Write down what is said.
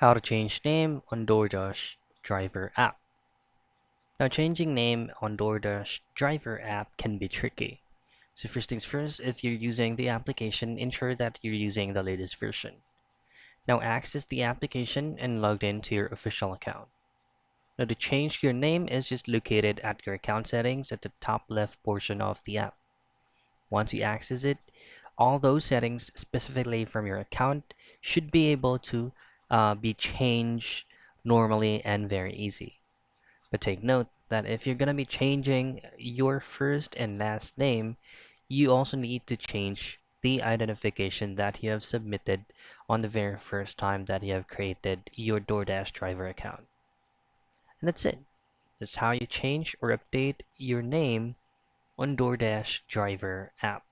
How to change name on Doordash driver app. Now, changing name on Doordash driver app can be tricky. So first things first, if you're using the application, ensure that you're using the latest version. Now access the application and log in to your official account. Now to change your name is just located at your account settings at the top left portion of the app. Once you access it, all those settings specifically from your account should be able to be changed normally and very easy. But take note that if you're going to be changing your first and last name, you also need to change the identification that you have submitted on the very first time that you have created your DoorDash driver account. And that's it. That's how you change or update your name on DoorDash driver app.